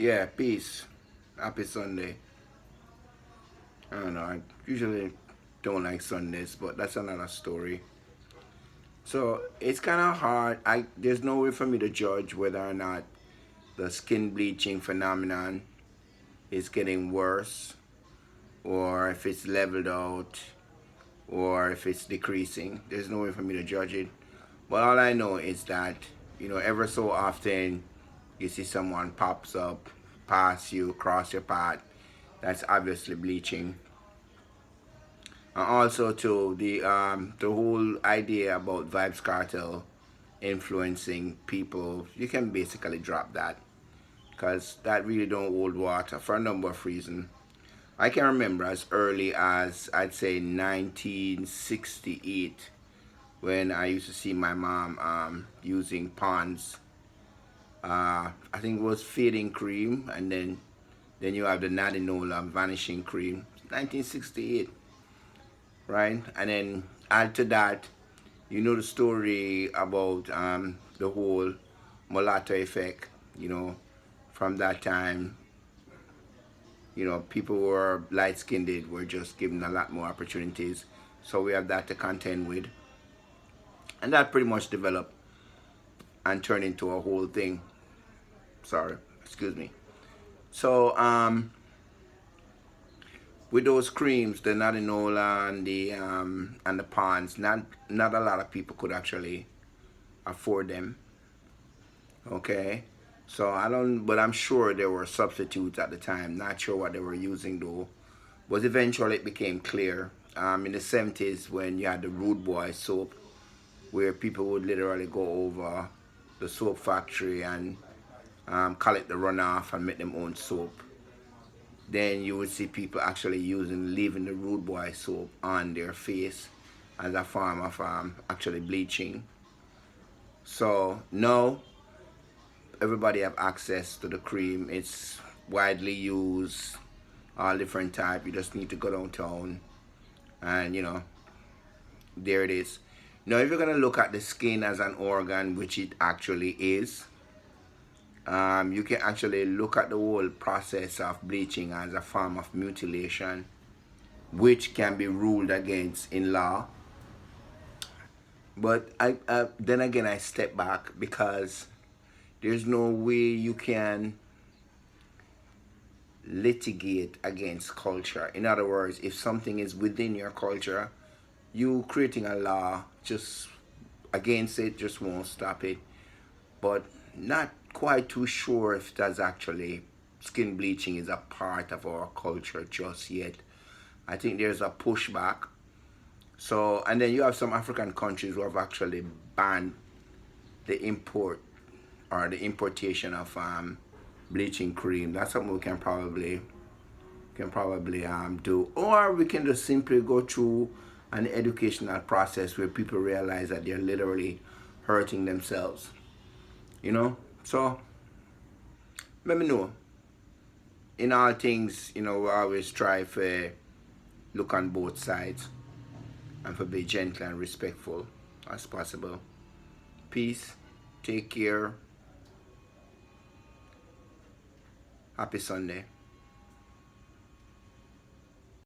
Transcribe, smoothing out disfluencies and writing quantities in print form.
Yeah, peace. Happy Sunday. I don't know. I usually don't like Sundays, but that's another story. So it's kind of hard. There's no way for me to judge whether or not the skin bleaching phenomenon is getting worse, or if it's leveled out, or if it's decreasing. There's no way for me to judge it. But all I know is that ever so often you see someone pops up, pass you, cross your path. That's obviously bleaching. And also too the whole idea about Vibes Cartel influencing people, you can basically drop that because that really don't hold water for a number of reasons. I can remember as early as I'd say 1968 when I used to see my mom using Pond's. I think it was fading cream, and then you have the Nadinola vanishing cream. 1968, right? And then add to that, the story about the whole mulatto effect. From that time, people who were light skinned were just given a lot more opportunities. So we have that to contend with, and that pretty much developed and turned into a whole thing. Sorry, excuse me. So with those creams, the Natinola and the Pond's, not a lot of people could actually afford them. Okay, so I don't, but I'm sure there were substitutes at the time. Not sure what they were using though. But eventually it became clear. In the 70s when you had the Rude Boy soap, where people would literally go over the soap factory and collect the runoff and make them own soap. Then you would see people actually leaving the Rude Boy soap on their face as a form of actually bleaching. So now everybody have access to the cream. It's widely used, all different type. You just need to go downtown, and there it is. Now, if you're gonna look at the skin as an organ, which it actually is, you can actually look at the whole process of bleaching as a form of mutilation, which can be ruled against in law. But then again, I step back because there's no way you can litigate against culture. In other words, if something is within your culture, you creating a law just against it just won't stop it. But not quite too sure if that's actually skin bleaching is a part of our culture just yet. I think there's a pushback. So, and then you have some African countries who have actually banned the import or the importation of bleaching cream. That's something we can probably do, or we can just simply go through an educational process where people realize that they're literally hurting themselves. So let me know. In all things, we always try to look on both sides and for be gentle and respectful as possible. Peace. Take care. Happy Sunday.